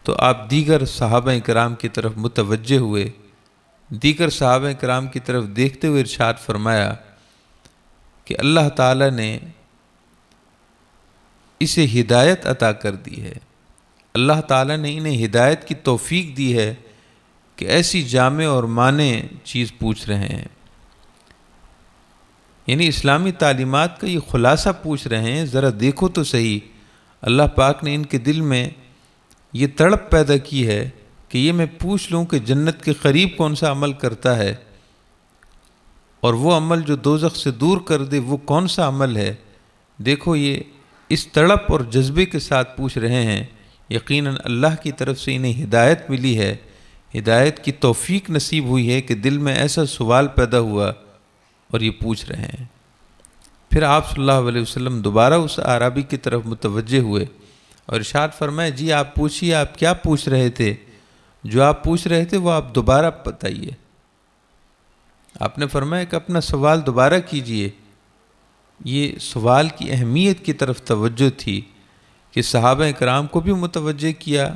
تو آپ دیگر صحابہ کرام کی طرف متوجہ ہوئے، دیگر صحابہ کرام کی طرف دیکھتے ہوئے ارشاد فرمایا کہ اللہ تعالیٰ نے اسے ہدایت عطا کر دی ہے، اللہ تعالیٰ نے انہیں ہدایت کی توفیق دی ہے کہ ایسی جامع اور مانع چیز پوچھ رہے ہیں، یعنی اسلامی تعلیمات کا یہ خلاصہ پوچھ رہے ہیں۔ ذرا دیکھو تو صحیح، اللہ پاک نے ان کے دل میں یہ تڑپ پیدا کی ہے کہ یہ میں پوچھ لوں کہ جنت کے قریب کون سا عمل کرتا ہے، اور وہ عمل جو دوزخ سے دور کر دے وہ کون سا عمل ہے۔ دیکھو یہ اس تڑپ اور جذبے کے ساتھ پوچھ رہے ہیں، یقیناً اللہ کی طرف سے انہیں ہدایت ملی ہے، ہدایت کی توفیق نصیب ہوئی ہے کہ دل میں ایسا سوال پیدا ہوا اور یہ پوچھ رہے ہیں۔ پھر آپ صلی اللہ علیہ وسلم دوبارہ اس اعرابی کی طرف متوجہ ہوئے اور ارشاد فرمائے، جی آپ پوچھیے، آپ کیا پوچھ رہے تھے؟ جو آپ پوچھ رہے تھے وہ آپ دوبارہ بتائیے۔ آپ نے فرمایا کہ اپنا سوال دوبارہ کیجئے۔ یہ سوال کی اہمیت کی طرف توجہ تھی کہ صحابہ کرام کو بھی متوجہ کیا،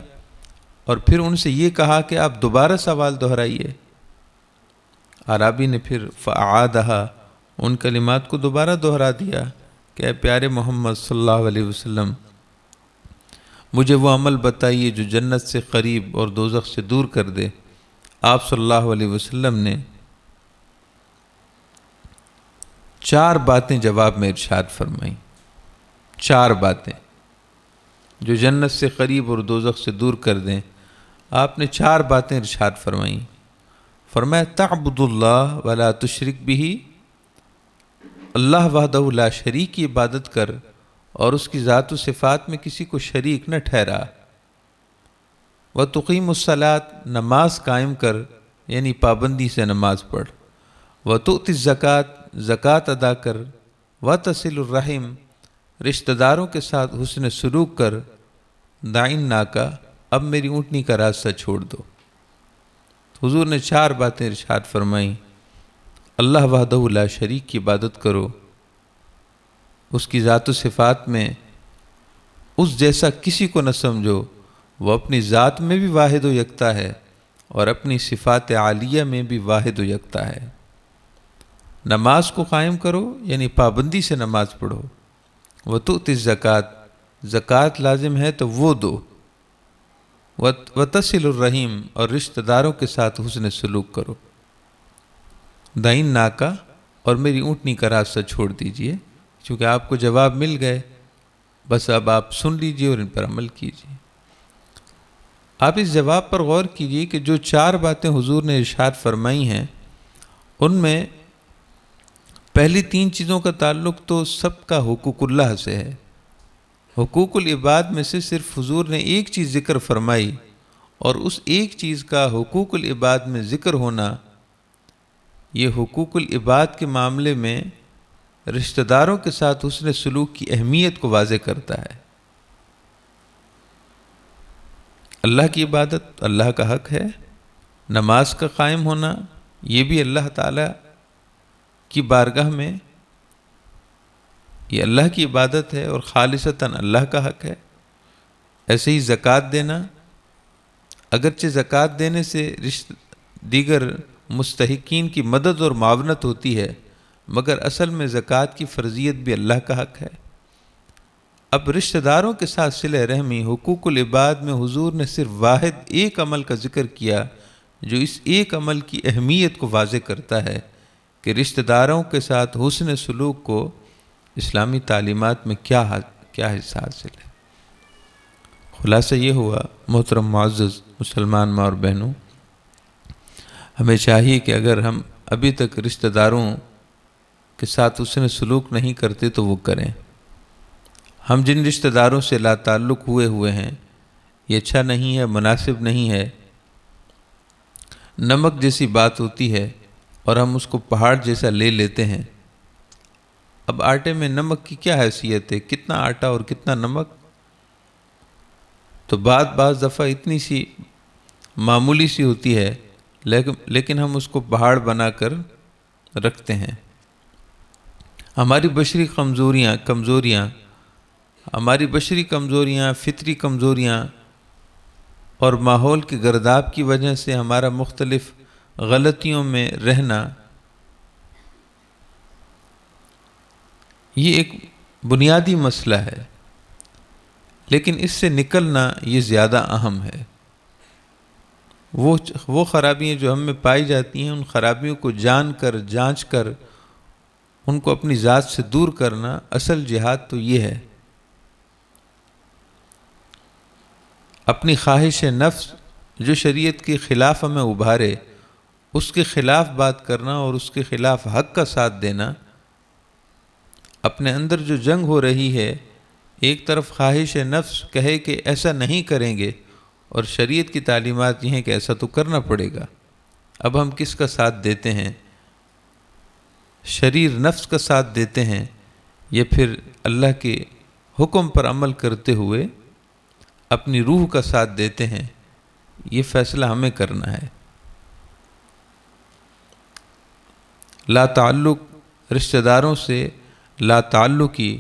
اور پھر ان سے یہ کہا کہ آپ دوبارہ سوال دہرائیے۔ اعرابی نے پھر فأعادہا، ان کلمات کو دوبارہ دہرا دیا کہ اے پیارے محمد صلی اللہ علیہ وسلم، مجھے وہ عمل بتائیے جو جنت سے قریب اور دوزخ سے دور کر دے۔ آپ صلی اللہ علیہ وسلم نے 4 باتیں جواب میں ارشاد فرمائیں، 4 باتیں جو جنت سے قریب اور دوزخ سے دور کر دیں، آپ نے 4 باتیں ارشاد فرمائیں۔ فرمایا تعبد اللہ ولا تشرک بہ، اللہ وحدہ لا شریک کی عبادت کر اور اس کی ذات و صفات میں کسی کو شریک نہ ٹھہرا۔ وتقیم الصلاۃ، نماز قائم کر یعنی پابندی سے نماز پڑھ۔ وتؤتی الزکوٰۃ، زکوٰۃ ادا کر۔ وتصل الرحم، رشتہ داروں کے ساتھ حسن سلوک کر۔ دعین ناکا، اب میری اونٹنی کا راستہ چھوڑ دو۔ حضور نے 4 باتیں ارشاد فرمائیں۔ اللہ وحدہ لا شریک کی عبادت کرو، اس کی ذات و صفات میں اس جیسا کسی کو نہ سمجھو، وہ اپنی ذات میں بھی واحد و یکتا ہے اور اپنی صفات عالیہ میں بھی واحد و یکتا ہے۔ نماز کو قائم کرو یعنی پابندی سے نماز پڑھو۔ وتؤتی الزکوٰۃ، زکوٰۃ لازم ہے تو وہ دو۔ وتصل الرحیم، اور رشتہ داروں کے ساتھ حسن سلوک کرو۔ دعین ناکا، اور میری اونٹنی کا راستہ چھوڑ دیجئے، چونکہ آپ کو جواب مل گئے، بس اب آپ سن لیجئے اور ان پر عمل کیجئے۔ آپ اس جواب پر غور کیجئے کہ جو 4 باتیں حضور نے ارشاد فرمائی ہیں، ان میں پہلی 3 چیزوں کا تعلق تو سب کا حقوق اللہ سے ہے۔ حقوق العباد میں سے صرف حضور نے ایک چیز ذکر فرمائی، اور اس ایک چیز کا حقوق العباد میں ذکر ہونا، یہ حقوق العباد کے معاملے میں رشتہ داروں کے ساتھ حسن سلوک کی اہمیت کو واضح کرتا ہے۔ اللہ کی عبادت اللہ کا حق ہے، نماز کا قائم ہونا یہ بھی اللہ تعالیٰ کی بارگاہ میں یہ اللہ کی عبادت ہے اور خالصتاً اللہ کا حق ہے۔ ایسے ہی زکوٰۃ دینا، اگرچہ زکوٰۃ دینے سے دیگر مستحقین کی مدد اور معاونت ہوتی ہے، مگر اصل میں زکوٰۃ کی فرضیت بھی اللہ کا حق ہے۔ اب رشتہ داروں کے ساتھ صلہ رحمی، حقوق العباد میں حضور نے صرف واحد ایک عمل کا ذکر کیا جو اس ایک عمل کی اہمیت کو واضح کرتا ہے کہ رشتہ داروں کے ساتھ حسن سلوک کو اسلامی تعلیمات میں کیا حصہ حاصل ہے۔ خلاصہ یہ ہوا محترم معزز مسلمان ماں اور بہنوں، ہمیں چاہیے کہ اگر ہم ابھی تک رشتہ داروں کے ساتھ حسن سلوک نہیں کرتے تو وہ کریں۔ ہم جن رشتہ داروں سے لا تعلق ہوئے ہیں، یہ اچھا نہیں ہے، مناسب نہیں ہے۔ نمک جیسی بات ہوتی ہے اور ہم اس کو پہاڑ جیسا لے لیتے ہیں۔ اب آٹے میں نمک کی کیا حیثیت ہے؟ کتنا آٹا اور کتنا نمک؟ تو بعض دفعہ اتنی سی معمولی سی ہوتی ہے، لیکن ہم اس کو پہاڑ بنا کر رکھتے ہیں۔ ہماری بشری کمزوریاں، فطری کمزوریاں اور ماحول کے گرداب کی وجہ سے ہمارا مختلف غلطیوں میں رہنا، یہ ایک بنیادی مسئلہ ہے، لیکن اس سے نکلنا یہ زیادہ اہم ہے۔ وہ خرابیاں جو ہم میں پائی جاتی ہیں، ان خرابیوں کو جان کر، جانچ کر، ان کو اپنی ذات سے دور کرنا، اصل جہاد تو یہ ہے۔ اپنی خواہش نفس جو شریعت کے خلاف ہمیں ابھارے، اس کے خلاف بات کرنا اور اس کے خلاف حق کا ساتھ دینا۔ اپنے اندر جو جنگ ہو رہی ہے، ایک طرف خواہش نفس کہے کہ ایسا نہیں کریں گے، اور شریعت کی تعلیمات یہ ہیں کہ ایسا تو کرنا پڑے گا۔ اب ہم کس کا ساتھ دیتے ہیں؟ شریر نفس کا ساتھ دیتے ہیں، یا پھر اللہ کے حکم پر عمل کرتے ہوئے اپنی روح کا ساتھ دیتے ہیں؟ یہ فیصلہ ہمیں کرنا ہے۔ لا تعلق، رشتہ داروں سے لا تعلقی،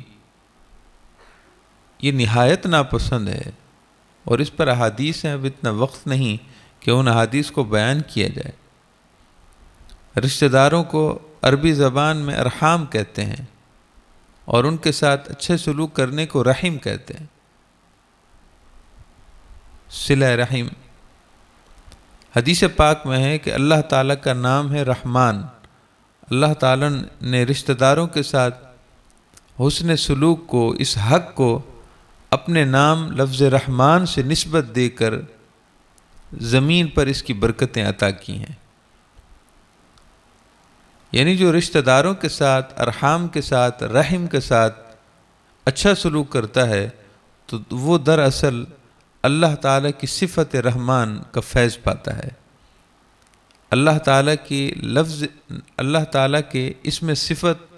یہ نہایت ناپسند ہے، اور اس پر احادیث ہیں۔ اب اتنا وقت نہیں کہ ان احادیث کو بیان کیا جائے۔ رشتہ داروں کو عربی زبان میں ارحام کہتے ہیں، اور ان کے ساتھ اچھے سلوک کرنے کو رحم کہتے ہیں۔ صلہ رحم، حدیث پاک میں ہے کہ اللہ تعالیٰ کا نام ہے رحمان۔ اللہ تعالیٰ نے رشتہ داروں کے ساتھ حسن سلوک کو، اس حق کو اپنے نام لفظ رحمان سے نسبت دے کر زمین پر اس کی برکتیں عطا کی ہیں۔ یعنی جو رشتہ داروں کے ساتھ، ارحام کے ساتھ، رحم کے ساتھ اچھا سلوک کرتا ہے تو وہ دراصل اللہ تعالیٰ کی صفت رحمان کا فیض پاتا ہے۔ اللہ تعالیٰ کے اس میں صفت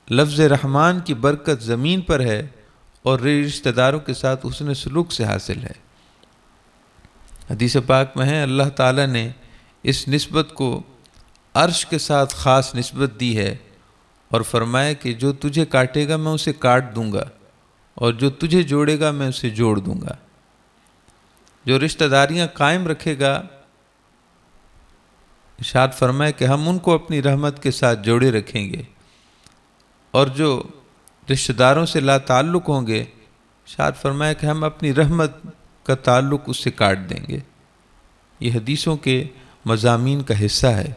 لفظ رحمان کی برکت زمین پر ہے اور رشتہ داروں کے ساتھ حسن سلوک سے حاصل ہے۔ حدیث پاک میں ہے اللہ تعالیٰ نے اس نسبت کو عرش کے ساتھ خاص نسبت دی ہے اور فرمایا کہ جو تجھے کاٹے گا میں اسے کاٹ دوں گا اور جو تجھے جوڑے گا میں اسے جوڑ دوں گا۔ جو رشتہ داریاں قائم رکھے گا، ارشاد فرمایا کہ ہم ان کو اپنی رحمت کے ساتھ جوڑے رکھیں گے، اور جو رشتہ داروں سے لا تعلق ہوں گے، ارشاد فرمایا کہ ہم اپنی رحمت کا تعلق اس سے کاٹ دیں گے۔ یہ حدیثوں کے مضامین کا حصہ ہے۔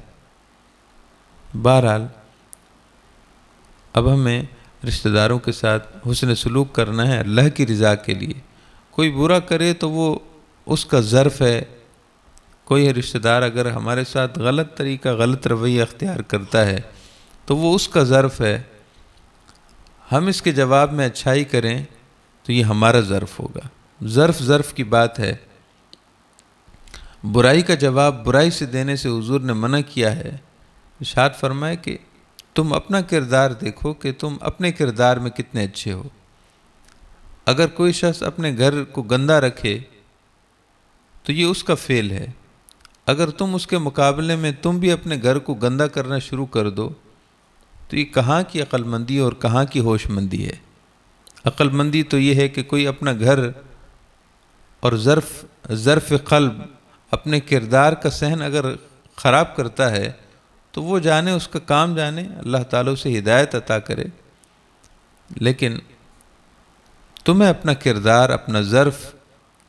بہرحال اب ہمیں رشتہ داروں کے ساتھ حسن سلوک کرنا ہے اللہ کی رضا کے لیے۔ کوئی برا کرے تو وہ اس کا ظرف ہے۔ کوئی رشتہ دار اگر ہمارے ساتھ غلط طریقہ، غلط رویہ اختیار کرتا ہے تو وہ اس کا ظرف ہے۔ ہم اس کے جواب میں اچھائی کریں تو یہ ہمارا ظرف ہوگا۔ ظرف کی بات ہے۔ برائی کا جواب برائی سے دینے سے حضور نے منع کیا ہے۔ ارشاد فرمائے کہ تم اپنا کردار دیکھو کہ تم اپنے کردار میں کتنے اچھے ہو۔ اگر کوئی شخص اپنے گھر کو گندہ رکھے تو یہ اس کا فعل ہے۔ اگر تم اس کے مقابلے میں تم بھی اپنے گھر کو گندہ کرنا شروع کر دو تو یہ کہاں کی عقل مندی اور کہاں کی ہوش مندی ہے؟ عقل مندی تو یہ ہے کہ کوئی اپنا گھر اور ظرف قلب، اپنے کردار کا صحن اگر خراب کرتا ہے تو وہ جانے، اس کا کام جانے، اللہ تعالیٰ اسے ہدایت عطا کرے۔ لیکن تمہیں اپنا کردار، اپنا ظرف،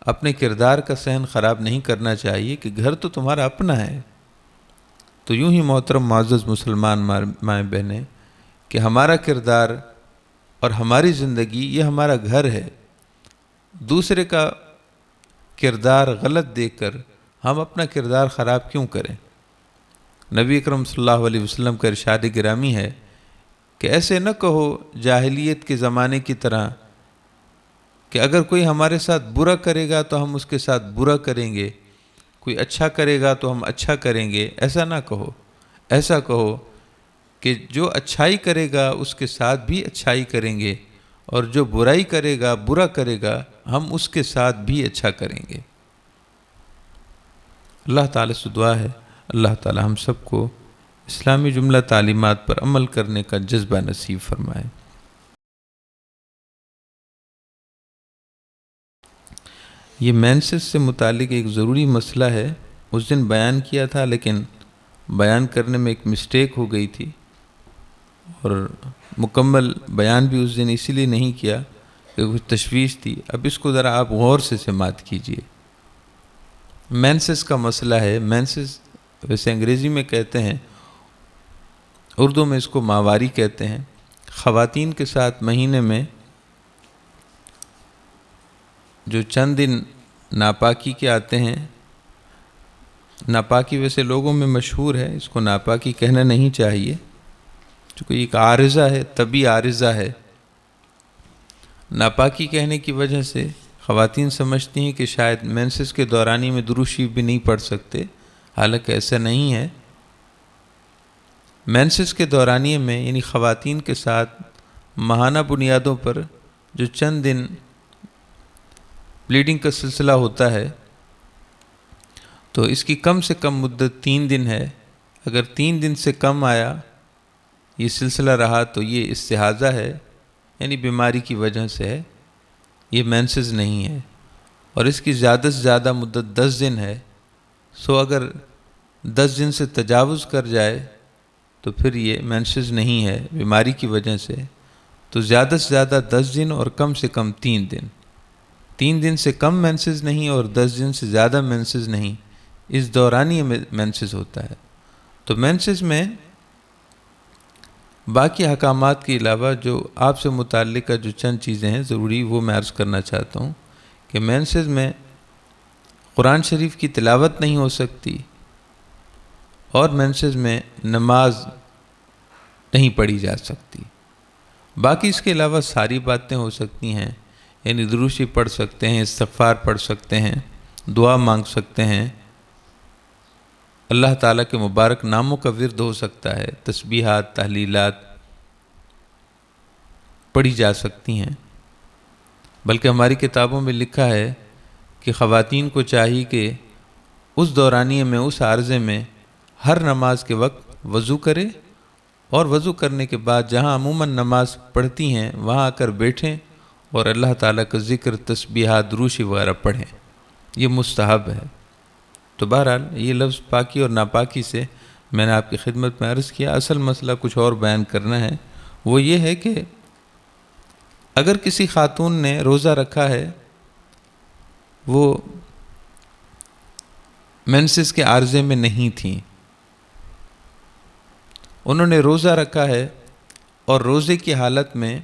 اپنے کردار کا صحن خراب نہیں کرنا چاہیے کہ گھر تو تمہارا اپنا ہے۔ تو یوں ہی محترم معزز مسلمان مائیں بہنیں کہ ہمارا کردار اور ہماری زندگی یہ ہمارا گھر ہے۔ دوسرے کا کردار غلط دیکھ کر ہم اپنا کردار خراب کیوں کریں؟ نبی اکرم صلی اللہ علیہ وسلم کا ارشاد گرامی ہے کہ ایسے نہ کہو جاہلیت کے زمانے کی طرح کہ اگر کوئی ہمارے ساتھ برا کرے گا تو ہم اس کے ساتھ برا کریں گے، کوئی اچھا کرے گا تو ہم اچھا کریں گے۔ ایسا نہ کہو، ایسا کہو کہ جو اچھائی کرے گا اس کے ساتھ بھی اچھائی کریں گے، اور جو برائی کرے گا، برا کرے گا، ہم اس کے ساتھ بھی اچھا کریں گے۔ اللہ تعالیٰ سے دعا ہے اللہ تعالیٰ ہم سب کو اسلامی جملہ تعلیمات پر عمل کرنے کا جذبہ نصیب فرمائے۔ یہ مینسس سے متعلق ایک ضروری مسئلہ ہے، اس دن بیان کیا تھا لیکن بیان کرنے میں ایک مسٹیک ہو گئی تھی اور مکمل بیان بھی اس دن اسی لیے نہیں کیا کہ کچھ تشویش تھی۔ اب اس کو ذرا آپ غور سے سماعت کیجئے۔ مینسس کا مسئلہ ہے۔ مینسس ویسے انگریزی میں کہتے ہیں، اردو میں اس کو ماہواری کہتے ہیں۔ خواتین کے ساتھ مہینے میں جو چند دن ناپاکی کے آتے ہیں، ناپاکی ویسے لوگوں میں مشہور ہے، اس کو ناپاکی کہنا نہیں چاہیے چونکہ ایک عارضہ ہے، طبی عارضہ ہے۔ ناپاکی کہنے کی وجہ سے خواتین سمجھتی ہیں کہ شاید مینسس کے دورانی میں درود شریف بھی نہیں پڑھ سکتے، حالانکہ ایسا نہیں ہے۔ مینسس کے دورانیے میں یعنی خواتین کے ساتھ ماہانہ بنیادوں پر جو چند دن بلیڈنگ کا سلسلہ ہوتا ہے تو اس کی کم سے کم مدت 3 دن ہے۔ اگر 3 دن سے کم آیا یہ سلسلہ رہا تو یہ استحاضہ ہے، یعنی بیماری کی وجہ سے ہے، یہ مینسز نہیں ہے۔ اور اس کی زیادہ سے زیادہ مدت 10 دن ہے، سو اگر 10 دن سے تجاوز کر جائے تو پھر یہ مینسز نہیں ہے بیماری کی وجہ سے۔ تو زیادہ سے زیادہ 10 دن اور کم سے کم 3 دن۔ 3 دن سے کم مینسز نہیں اور 10 دن سے زیادہ مینسز نہیں، اس دورانی میں مینسز ہوتا ہے۔ تو مینسز میں باقی احکامات کے علاوہ جو آپ سے متعلقہ جو چند چیزیں ہیں ضروری وہ میں عرض کرنا چاہتا ہوں کہ مینسز میں قرآن شریف کی تلاوت نہیں ہو سکتی اور مینسز میں نماز نہیں پڑھی جا سکتی. باقی اس کے علاوہ ساری باتیں ہو سکتی ہیں، یعنی دروشی پڑھ سکتے ہیں، استغفار پڑھ سکتے ہیں، دعا مانگ سکتے ہیں، اللہ تعالیٰ کے مبارک ناموں کا ورد ہو سکتا ہے، تسبیحات تحلیلات پڑھی جا سکتی ہیں. بلکہ ہماری کتابوں میں لکھا ہے کہ خواتین کو چاہیے کہ اس دورانیے میں، اس عارضے میں ہر نماز کے وقت وضو کرے اور وضو کرنے کے بعد جہاں عموماً نماز پڑھتی ہیں وہاں آ کر بیٹھیں اور اللہ تعالیٰ کا ذکر، تسبیحات، دروشی وغیرہ پڑھیں. یہ مستحب ہے. تو بہرحال یہ لفظ پاکی اور ناپاکی سے میں نے آپ کی خدمت میں عرض کیا. اصل مسئلہ کچھ اور بیان کرنا ہے. وہ یہ ہے کہ اگر کسی خاتون نے روزہ رکھا ہے، وہ مینسز کے عارضے میں نہیں تھیں، انہوں نے روزہ رکھا ہے اور روزے کی حالت میں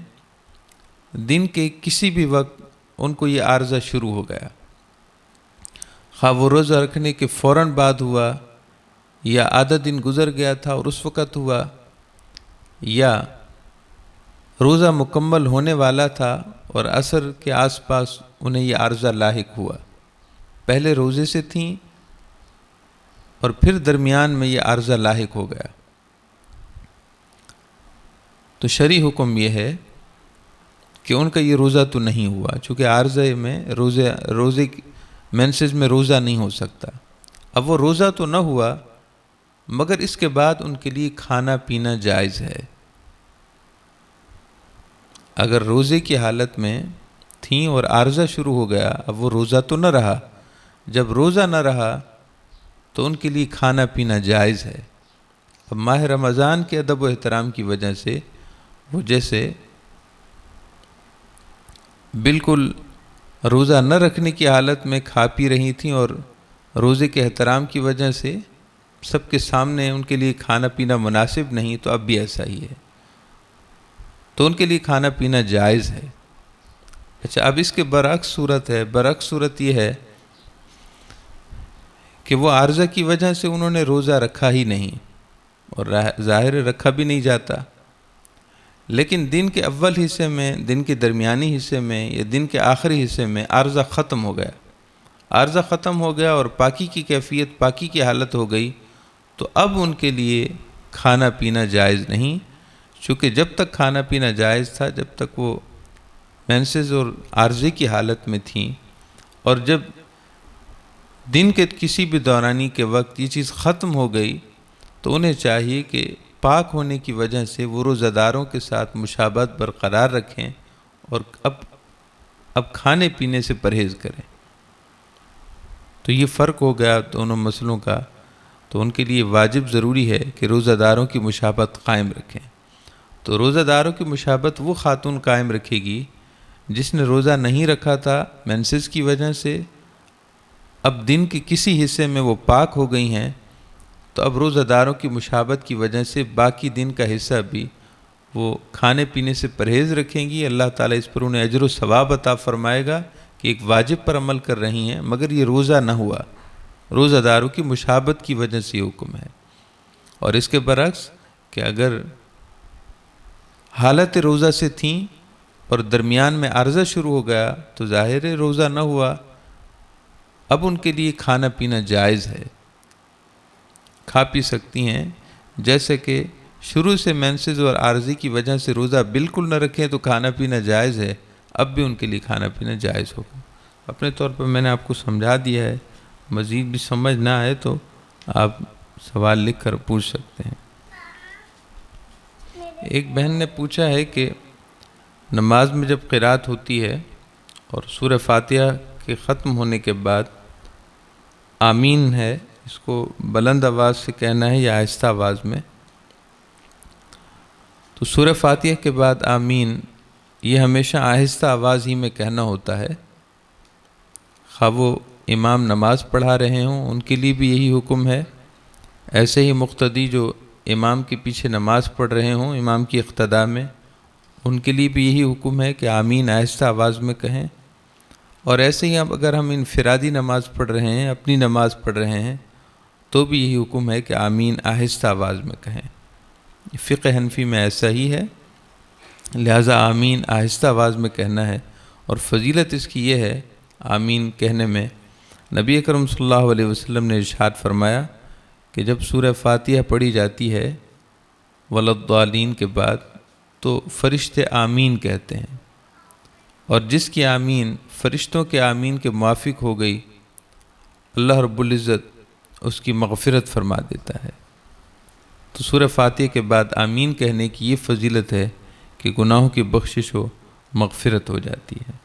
دن کے کسی بھی وقت ان کو یہ عارضہ شروع ہو گیا، خواہ وہ روزہ رکھنے کے فوراً بعد ہوا یا آدھا دن گزر گیا تھا اور اس وقت ہوا، یا روزہ مکمل ہونے والا تھا اور عصر کے آس پاس انہیں یہ عارضہ لاحق ہوا. پہلے روزے سے تھیں اور پھر درمیان میں یہ عارضہ لاحق ہو گیا. تو شرعی حکم یہ ہے کہ ان کا یہ روزہ تو نہیں ہوا، چونکہ عارضے میں روزے مینسز میں روزہ نہیں ہو سکتا. اب وہ روزہ تو نہ ہوا مگر اس کے بعد ان کے لیے کھانا پینا جائز ہے. اگر روزے کی حالت میں تھیں اور عارضہ شروع ہو گیا، اب وہ روزہ تو نہ رہا، جب روزہ نہ رہا تو ان کے لیے کھانا پینا جائز ہے. اب ماہ رمضان کے ادب و احترام کی وجہ سے وہ جیسے بالکل روزہ نہ رکھنے کی حالت میں کھا پی رہی تھیں اور روزے کے احترام کی وجہ سے سب کے سامنے ان کے لیے کھانا پینا مناسب نہیں، تو اب بھی ایسا ہی ہے، تو ان کے لیے کھانا پینا جائز ہے. اچھا، اب اس کے برعکس صورت ہے. برعکس صورت یہ ہے کہ وہ عارضہ کی وجہ سے انہوں نے روزہ رکھا ہی نہیں، اور ظاہر رکھا بھی نہیں جاتا، لیکن دن کے اول حصے میں، دن کے درمیانی حصے میں یا دن کے آخری حصے میں عارضہ ختم ہو گیا. عارضہ ختم ہو گیا اور پاکی کی کیفیت، پاکی کی حالت ہو گئی، تو اب ان کے لیے کھانا پینا جائز نہیں. چونکہ جب تک کھانا پینا جائز تھا جب تک وہ مینسز اور عارضے کی حالت میں تھیں، اور جب دن کے کسی بھی دورانی کے وقت یہ چیز ختم ہو گئی تو انہیں چاہیے کہ پاک ہونے کی وجہ سے وہ روزہ داروں کے ساتھ مشابہت برقرار رکھیں اور اب کھانے پینے سے پرہیز کریں. تو یہ فرق ہو گیا دونوں مسئلوں کا. تو ان کے لیے واجب ضروری ہے کہ روزہ داروں کی مشابہت قائم رکھیں. تو روزہ داروں کی مشابہت وہ خاتون قائم رکھے گی جس نے روزہ نہیں رکھا تھا مینسز کی وجہ سے، اب دن کے کسی حصے میں وہ پاک ہو گئی ہیں، تو اب روزہ داروں کی مشابہت کی وجہ سے باقی دن کا حصہ بھی وہ کھانے پینے سے پرہیز رکھیں گی. اللہ تعالیٰ اس پر انہیں اجر و ثواب عطا فرمائے گا کہ ایک واجب پر عمل کر رہی ہیں مگر یہ روزہ نہ ہوا. روزہ داروں کی مشابہت کی وجہ سے یہ حکم ہے. اور اس کے برعکس کہ اگر حالت روزہ سے تھیں اور درمیان میں عارضہ شروع ہو گیا تو ظاہر روزہ نہ ہوا، اب ان کے لیے کھانا پینا جائز ہے، کھا پی سکتی ہیں. جیسے کہ شروع سے مینسز اور عارضی کی وجہ سے روزہ بالکل نہ رکھیں تو کھانا پینا جائز ہے، اب بھی ان کے لیے کھانا پینا جائز ہوگا. اپنے طور پر میں نے آپ کو سمجھا دیا ہے. مزید بھی سمجھ نہ آئے تو آپ سوال لکھ کر پوچھ سکتے ہیں. ایک بہن نے پوچھا ہے کہ نماز میں جب قرات ہوتی ہے اور سورہ فاتحہ کے ختم ہونے کے بعد آمین ہے، اس کو بلند آواز سے کہنا ہے یا آہستہ آواز میں؟ تو سورہ فاتحہ کے بعد آمین یہ ہمیشہ آہستہ آواز ہی میں کہنا ہوتا ہے، خواہ وہ امام نماز پڑھا رہے ہوں ان کے لیے بھی یہی حکم ہے، ایسے ہی مقتدی جو امام کے پیچھے نماز پڑھ رہے ہوں امام کی اقتداء میں، ان کے لیے بھی یہی حکم ہے کہ آمین آہستہ آواز میں کہیں، اور ایسے ہی اب اگر ہم انفرادی نماز پڑھ رہے ہیں، اپنی نماز پڑھ رہے ہیں، تو بھی یہی حکم ہے کہ آمین آہستہ آواز میں کہیں۔ فقہ حنفی میں ایسا ہی ہے، لہٰذا آمین آہستہ آواز میں کہنا ہے، اور فضیلت اس کی یہ ہے آمین کہنے میں، نبی اکرم صلی اللہ علیہ وسلم نے ارشاد فرمایا کہ جب سورہ فاتحہ پڑھی جاتی ہے وللضالین کے بعد تو فرشتے آمین کہتے ہیں، اور جس کی آمین فرشتوں کے آمین کے موافق ہو گئی اللہ رب العزت اس کی مغفرت فرما دیتا ہے۔ تو سورہ فاتحہ کے بعد آمین کہنے کی یہ فضیلت ہے کہ گناہوں کی بخشش ہو، مغفرت ہو جاتی ہے۔